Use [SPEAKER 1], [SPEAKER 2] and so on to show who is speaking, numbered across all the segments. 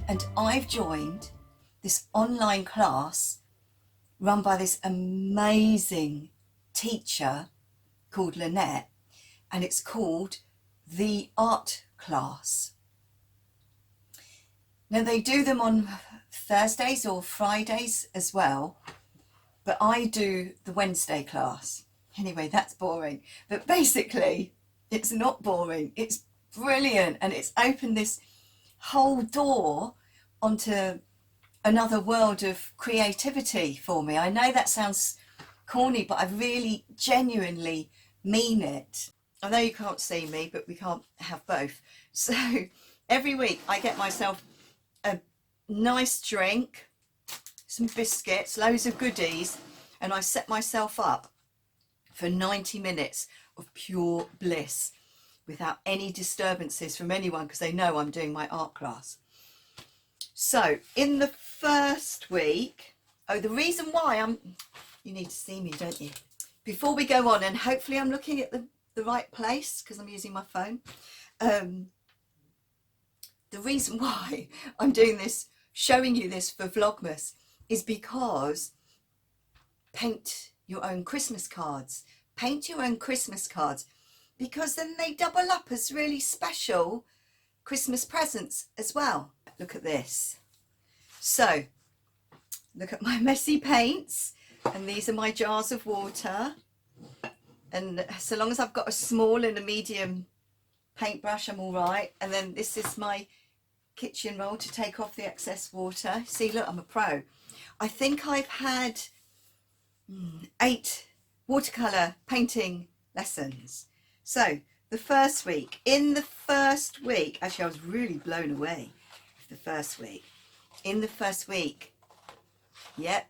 [SPEAKER 1] and I've joined this online class run by this amazing teacher called Lynette, and it's called the art class. Now they do them on Thursdays or Fridays as well, but I do the Wednesday class. Anyway, that's boring, but basically it's not boring, it's brilliant, and it's opened this whole door onto another world of creativity for me. I know that sounds corny, but I really genuinely mean it. I know you can't see me, but we can't have both. So every week I get myself a nice drink, some biscuits, loads of goodies, and I set myself up for 90 minutes of pure bliss without any disturbances from anyone, because they know I'm doing my art class. So in the first week, the reason why you need to see me, don't you? Before we go on, and hopefully I'm looking at the right place because I'm using my phone. The reason why I'm doing this, showing you this for Vlogmas, is because paint your own Christmas cards. Paint your own Christmas cards, because then they double up as really special Christmas presents as well. Look at this. So look at my messy paints, and these are my jars of water, and so long as I've got a small and a medium paintbrush, I'm all right. And then this is my kitchen roll to take off the excess water. See, look, I'm a pro. I think I've had 8 watercolour painting lessons. So the first week, actually I was really blown away with the first week. In the first week, yep,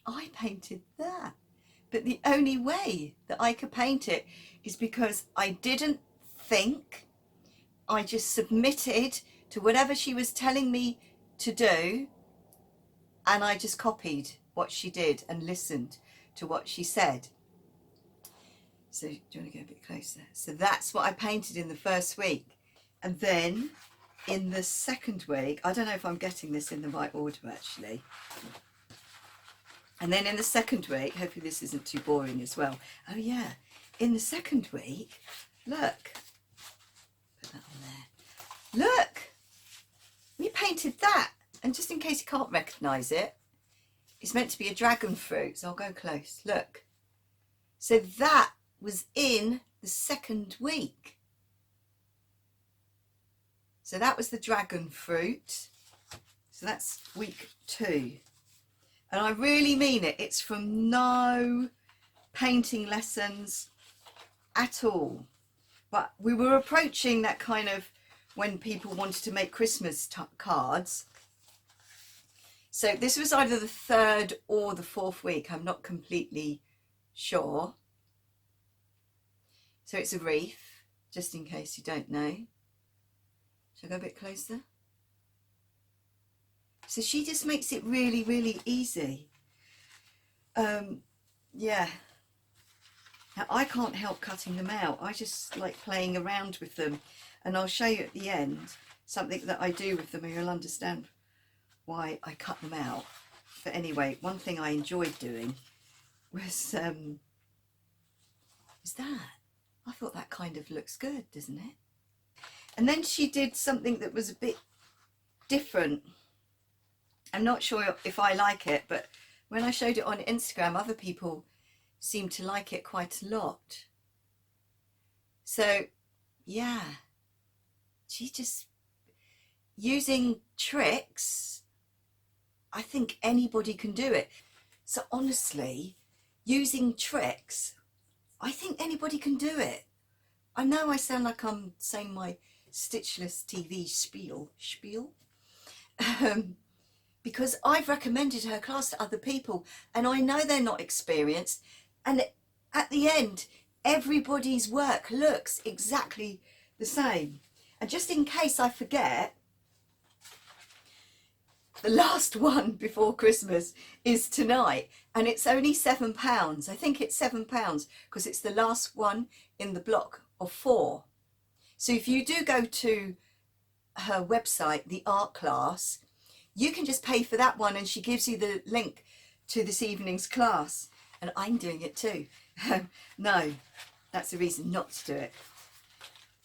[SPEAKER 1] I painted that. But the only way that I could paint it is because I didn't think, I just submitted to whatever she was telling me to do, and I just copied what she did and listened to what she said. So do you want to go a bit closer? So that's what I painted in the first week. And then in the second week, I don't know if I'm getting this in the right order actually. And then in the second week, hopefully this isn't too boring as well. Oh yeah, in the second week, look, put that on there. Look, we painted that. And just in case you can't recognise it, it's meant to be a dragon fruit, so I'll go close. Look. So that was in the second week. So that was the dragon fruit. So that's week 2. And I really mean it. It's from no painting lessons at all. But we were approaching that kind of when people wanted to make Christmas cards. So this was either the 3rd or the 4th week. I'm not completely sure. So it's a wreath, just in case you don't know. Shall I go a bit closer? So she just makes it really, really easy. Yeah. Now I can't help cutting them out. I just like playing around with them. And I'll show you at the end something that I do with them, and you'll understand why I cut them out. But anyway, one thing I enjoyed doing was that. I thought that kind of looks good, doesn't it? And then she did something that was a bit different. I'm not sure if I like it, but when I showed it on Instagram, other people seemed to like it quite a lot. So yeah, she just using tricks. I think anybody can do it. So honestly, using tricks, I think anybody can do it. I know I sound like I'm saying my Stitchless TV spiel, because I've recommended her class to other people, and I know they're not experienced, and at the end everybody's work looks exactly the same. And just in case I forget, the last one before Christmas is tonight, and it's only £7. I think it's £7 because it's the last one in the block of 4. So if you do go to her website, the art class, you can just pay for that one and she gives you the link to this evening's class. And I'm doing it too. No, that's the reason not to do it.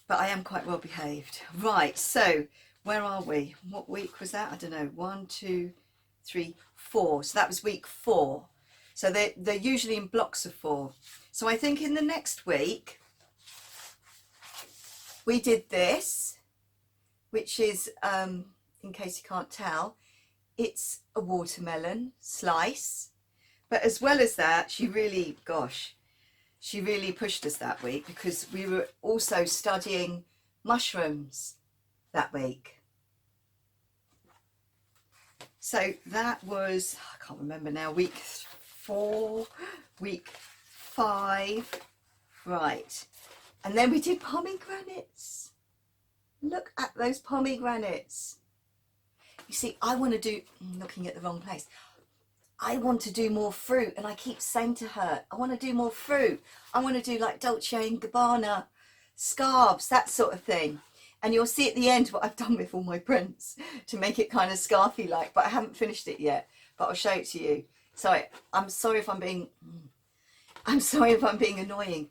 [SPEAKER 1] But I am quite well behaved. Right, so where are we? What week was that? I don't know. 1, 2, 3, 4. So that was week 4. So they're usually in blocks of 4. So I think in the next week, we did this, which is, in case you can't tell, it's a watermelon slice. But as well as that, she really, gosh, she really pushed us that week because we were also studying mushrooms that week. So that was, I can't remember now, week 4, week 5, right. And then we did pomegranates. Look at those pomegranates. You see, I want to do, I'm looking at the wrong place. I want to do more fruit, and I keep saying to her, I want to do more fruit. I want to do like Dolce & Gabbana scarves, that sort of thing. And you'll see at the end what I've done with all my prints to make it kind of scarfy like, but I haven't finished it yet, but I'll show it to you. So I'm sorry if I'm being annoying.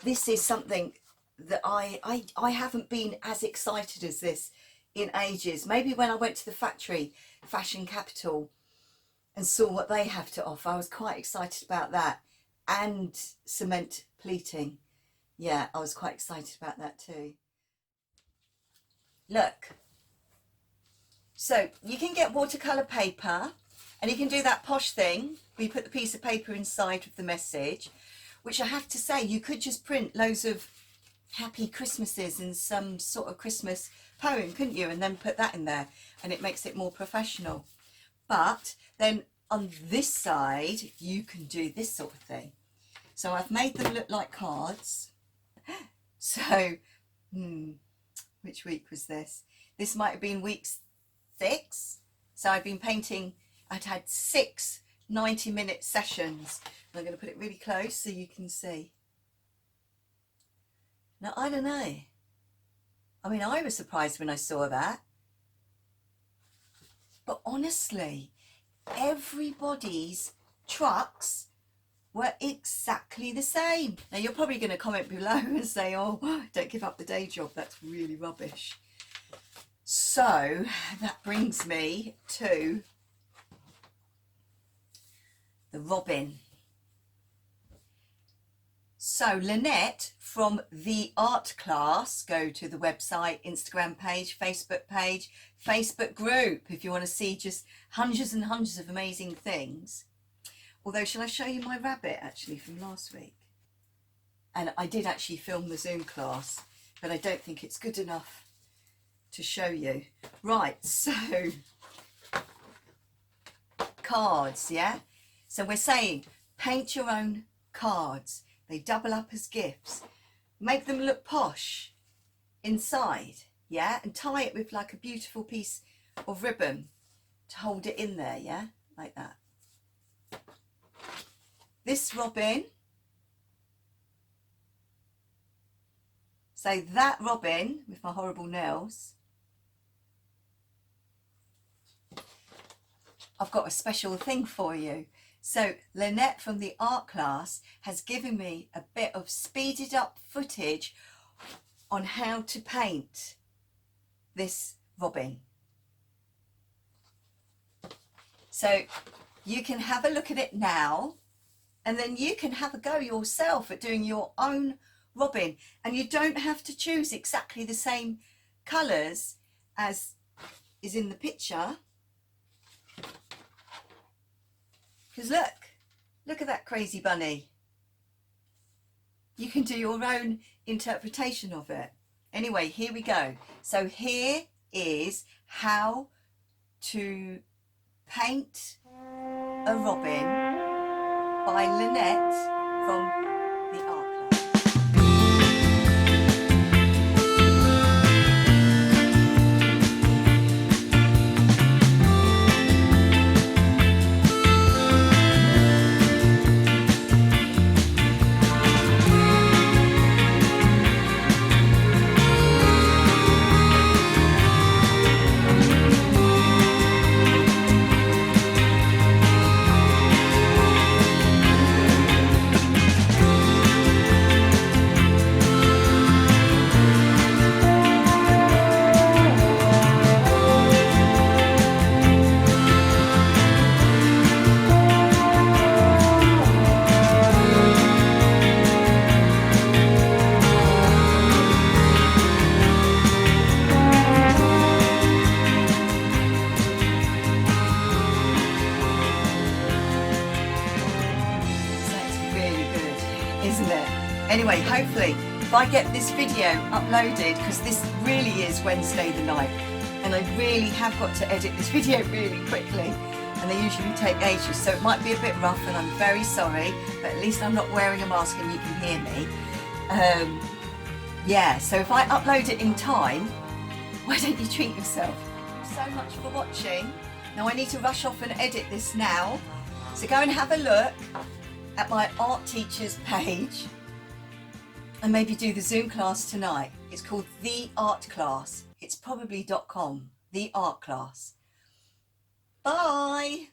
[SPEAKER 1] This is something that I haven't been as excited as this in ages. Maybe when I went to the factory, Fashion Capital, and saw what they have to offer, I was quite excited about that. And cement pleating. Yeah, I was quite excited about that too. Look. So you can get watercolour paper, and you can do that posh thing where you put the piece of paper inside with the message, which I have to say, you could just print loads of happy Christmases and some sort of Christmas poem, couldn't you? And then put that in there, and it makes it more professional. But then on this side, you can do this sort of thing. So I've made them look like cards. So, which week was this? This might have been week 6. So I've been painting, I'd had 6 90-minute sessions. I'm going to put it really close so you can see. Now, I don't know. I mean, I was surprised when I saw that. But honestly, everybody's trucks were exactly the same. Now, you're probably going to comment below and say, oh, don't give up the day job. That's really rubbish. So that brings me to the robin. So Lynette from the art class, go to the website, Instagram page, Facebook group if you want to see just hundreds and hundreds of amazing things. Although, shall I show you my rabbit actually from last week? And I did actually film the Zoom class, but I don't think it's good enough to show you. Right, so cards, yeah? So we're saying paint your own cards. They double up as gifts. Make them look posh inside, yeah? And tie it with like a beautiful piece of ribbon to hold it in there, yeah? Like that. This robin. So that robin, with my horrible nails, I've got a special thing for you. So Lynette from the art class has given me a bit of speeded up footage on how to paint this robin. So you can have a look at it now, and then you can have a go yourself at doing your own robin. And you don't have to choose exactly the same colours as is in the picture. Because look at that crazy bunny. You can do your own interpretation of it. Anyway, here we go. So here is how to paint a robin by Lynette from the art class. Anyway, hopefully, if I get this video uploaded, because this really is Wednesday the 9th, and I really have got to edit this video really quickly, and they usually take ages, so it might be a bit rough, and I'm very sorry, but at least I'm not wearing a mask and you can hear me. Yeah, so if I upload it in time, why don't you treat yourself? So much for watching. Now I need to rush off and edit this now, so go and have a look at my art teacher's page and maybe do the Zoom class tonight. It's called The Art Class. It's probably .com, The Art Class. Bye.